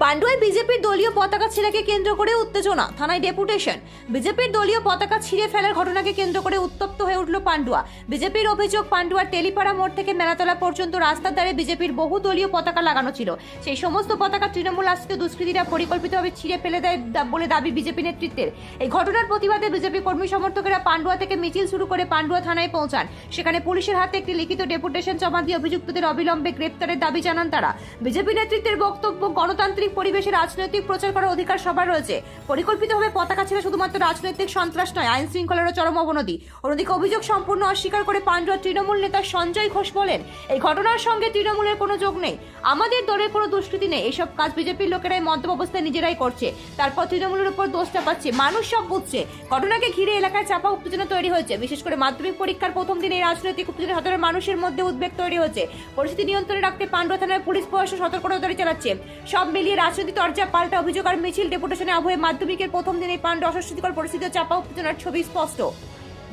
পান্ডুয়ায় বিজেপির দলীয় পতাকা ছিঁড়াকে কেন্দ্র করে উত্তেজনা, থানায় ডেপুটেশন। বিজেপির দলীয় পতাকা ছিঁড়ে ফেলার ঘটনাকে কেন্দ্র করে উত্তপ্ত হয়ে উঠল পান্ডুয়া। বিজেপির অভিযোগ, পান্ডুয়ার টেলিপাড়া মোড় থেকে মেলাতলা পর্যন্ত রাস্তার ধারে বিজেপির বহু দলীয় পতাকা লাগানো ছিল। সেই সমস্ত পতাকা তৃণমূল আশ্রিত দুষ্কৃতীরা পরিকল্পিতভাবে ছিঁড়ে ফেলে দেয় বলে দাবি বিজেপি নেতৃত্বের। এই ঘটনার প্রতিবাদে বিজেপি কর্মী সমর্থকেরা পান্ডুয়া থেকে মিছিল শুরু করে পান্ডুয়া থানায় পৌঁছান। সেখানে পুলিশের হাতে একটি লিখিত ডেপুটেশন জমা দিয়ে অভিযুক্তদের অবিলম্বে গ্রেপ্তারের দাবি জানান তারা। বিজেপি নেতৃত্বের বক্তব্য, গণতান্ত্রিক পরিবেশে রাজনৈতিক প্রচার করার অধিকার সবার রয়েছে। পরিকল্পিতভাবে পতাকা ছেড়ে শুধুমাত্র রাজনৈতিক সন্ত্রাস নয়, আইন শৃঙ্খলারও চরম অবনতি। অন্যদিকে অভিযোগ সম্পূর্ণ অস্বীকার করে পান্ডুয়া তৃণমূল নেতা সঞ্জয় ঘোষ বলেন, এই ঘটনার সঙ্গে তৃণমূলের কোনো যোগ নেই, আমাদের দলের কোনো দুষ্কৃতি নেই। এইসব কাজ বিজেপির লোকেরাই মদ্যপ অবস্থায় নিজেরাই করছে, তারপর তৃণমূলের উপর দোষটা পাচ্ছে। মানুষ সব বুঝছে। ঘটনাকে ঘিরে এলাকায় চাপা উত্তেজনা তৈরি হয়েছে। বিশেষ করে মাধ্যমিক পরীক্ষার প্রথম দিনে এই রাজনৈতিক উত্তেজনা সাধারণ মানুষের মধ্যে উদ্বেগ তৈরি হয়েছে। পরিস্থিতি নিয়ন্ত্রণে রাখতে পান্ডুয়া থানার পুলিশ প্রশাসন সতর্কতা চালাচ্ছে। সব মিলিয়ে রাজনৈতিক তরজা পাল্টা অভিযোগ আর মিছিল ডেপুটেশনে আবহে মাধ্যমিকের প্রথম দিনে পান্ডুয়া অস্বস্তিকর পরিস্থিতি চাপা উত্তেজনার ছবি স্পষ্ট।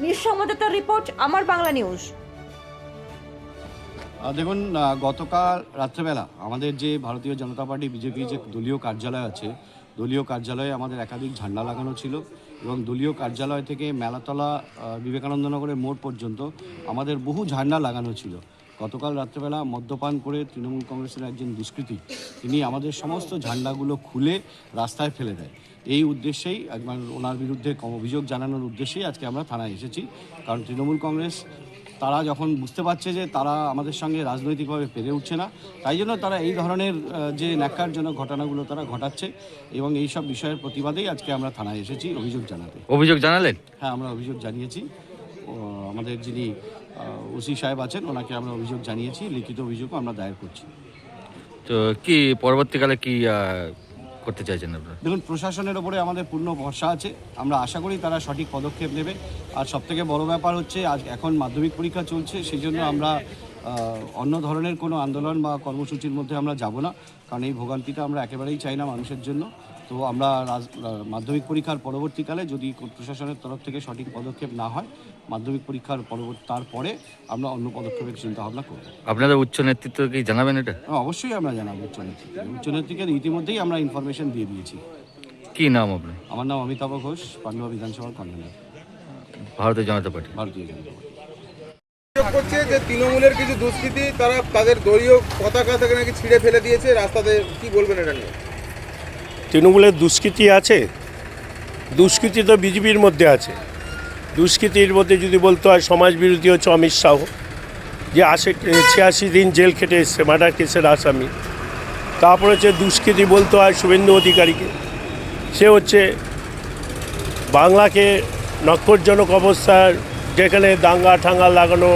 নিউজ সংবাদদাতার রিপোর্ট, আমার বাংলা নিউজ। দেখুন, গতকাল রাত্রেবেলা আমাদের যে ভারতীয় জনতা পার্টি বিজেপি যে দলীয় কার্যালয় আছে, দলীয় কার্যালয়ে আমাদের একাধিক ঝান্ডা লাগানো ছিল এবং দলীয় কার্যালয় থেকে মেলাতলা বিবেকানন্দনগরের মোড় পর্যন্ত আমাদের বহু ঝান্ডা লাগানো ছিল। গতকাল রাত্রেবেলা মদ্যপান করে তৃণমূল কংগ্রেসের একজন দুষ্কৃতী তিনি আমাদের সমস্ত ঝান্ডাগুলো খুলে রাস্তায় ফেলে দেয়। এই উদ্দেশ্যেই একবার ওনার বিরুদ্ধে অভিযোগ জানানোর উদ্দেশ্যেই আজকে আমরা থানায় এসেছি। কারণ তৃণমূল কংগ্রেস তারা যখন বুঝতে পারছে যে তারা আমাদের সঙ্গে রাজনৈতিকভাবে পেরে উঠছে না, তাই জন্য তারা এই ধরনের যে ন্যাক্কারজনক ঘটনাগুলো তারা ঘটাচ্ছে এবং এই সব বিষয়ের প্রতিবাদেই আজকে আমরা থানায় এসেছি অভিযোগ জানাতে। অভিযোগ জানালেন? হ্যাঁ, আমরা অভিযোগ জানিয়েছি। আমাদের যিনি ওসি সাহেব আছেন ওনাকে আমরা অভিযোগ জানিয়েছি, লিখিত অভিযোগও আমরা দায়ের করছি। তো কি পরবর্তীকালে কি করতে চাইছেন আপনারা? দেখুন, প্রশাসনের ওপরে আমাদের পূর্ণ ভরসা আছে, আমরা আশা করি তারা সঠিক পদক্ষেপ নেবে। আর সবথেকে বড় ব্যাপার হচ্ছে আজ এখন মাধ্যমিক পরীক্ষা চলছে, সেই জন্য আমরা অন্য ধরনের কোনো আন্দোলন বা কর্মসূচির মধ্যে আমরা যাব না, কারণ এই ভোগান্তিটা আমরা একেবারেই চাই না মানুষের জন্য। তো আমরা মাধ্যমিক পরীক্ষার পরবর্তীকালে যদি প্রশাসনের তরফ থেকে সঠিক পদক্ষেপ না হয়, মাধ্যমিক পরীক্ষার তারপরে আমরা অন্য পদক্ষেপের চিন্তাভাবনা করব। আপনাদের উচ্চ নেতৃত্ব কি জানাবেন এটা? অবশ্যই আমরা জানাবো উচ্চ নেতৃত্বের ইতিমধ্যেই আমরা ইনফরমেশন দিয়ে দিয়েছি। কি নাম আপনার? আমার নাম অমিতাভ ঘোষ, পান্ডুয়া বিধানসভার কনভেনর, ভারতীয় জনতা পার্টি। ভারতীয় জনতা পার্টি। করছে যে তৃণমূলের কিছু দুষ্কৃতী তারা তাদের দলীয় পতাকা থেকে নাকি ছিঁড়ে ফেলে দিয়েছে রাস্তাতে, কি বলবেন এটা নিয়ে? তৃণমূলের দুষ্কৃতি আছে, দুষ্কৃতি তো বিজেপির মধ্যে আছে। দুষ্কৃতির মধ্যে যদি বলতে হয়, সমাজ বিরোধী হচ্ছে অমিত শাহ, যে 86 দিন জেল খেটে এসছে মার্ডার কেসের আসামি। তারপরে হচ্ছে দুষ্কৃতি বলতে হয় শুভেন্দু অধিকারীকে, সে হচ্ছে বাংলাকে নক্ষরজনক অবস্থার, যেখানে দাঙ্গা ঠাঙ্গা লাগানো,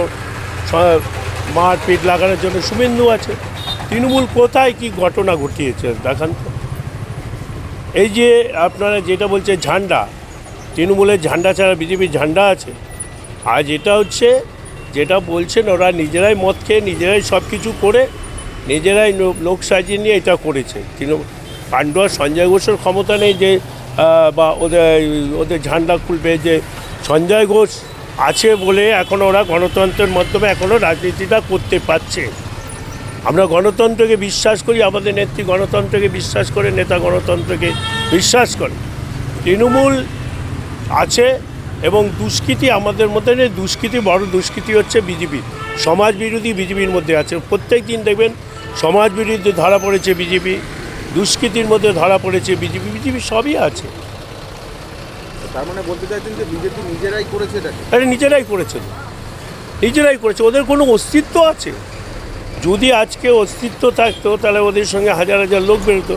মারপিট লাগানোর জন্য শুভেন্দু আছে। তৃণমূল কোথায় কি ঘটনা ঘটিয়েছে দেখান তো। এই যে আপনারা যেটা বলছে ঝান্ডা, তৃণমূলের ঝান্ডা ছাড়া বিজেপির ঝান্ডা আছে। আজ এটা হচ্ছে যেটা বলছেন, ওরা নিজেরাই মদ খেয়ে নিজেরাই সব কিছু করে নিজেরাই লোক সাজিয়ে নিয়ে এটা করেছে। পান্ডুয়া সঞ্জয় ঘোষের ক্ষমতা নেই যে বা ওদের ঝান্ডা খুলবে। যে সঞ্জয় ঘোষ আছে বলে এখন ওরা গণতন্ত্রের মাধ্যমে এখনও রাজনীতিটা করতে পারছে। আমরা গণতন্ত্রকে বিশ্বাস করি, আমাদের নেত্রী গণতন্ত্রকে বিশ্বাস করে, নেতা গণতন্ত্রকে বিশ্বাস করে। তৃণমূল আছে এবং দুষ্কৃতি আমাদের মধ্যে নেই। দুষ্কৃতি, বড় দুষ্কৃতি হচ্ছে বিজেপি, সমাজ বিরোধী বিজেপির মধ্যে আছে। প্রত্যেক দিন দেখবেন সমাজ বিরোধী ধরা পড়েছে বিজেপি, দুষ্কৃতির মধ্যে ধরা পড়েছে বিজেপি সবই আছে। তার মানে বলতে চাইছেন যে বিজেপি নিজেরাই করেছে এটাকে? আরে নিজেরাই করেছে, নিজেরাই করেছে। ওদের কোনো অস্তিত্ব আছে? যদি আজকে অস্তিত্ব থাকতো তাহলে ওদের সঙ্গে হাজার হাজার লোক বেরোতো।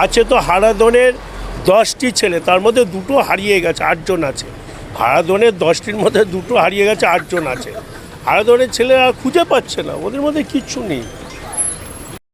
আছে তো হারাধনের 10টি ছেলে, তার মধ্যে 2টো হারিয়ে গেছে, 8 জন আছে। হারাধনের 10টির মধ্যে 2টো হারিয়ে গেছে, 8 জন আছে। হারাধনের ছেলেরা খুঁজে পাচ্ছে না, ওদের মধ্যে কিচ্ছু নেই।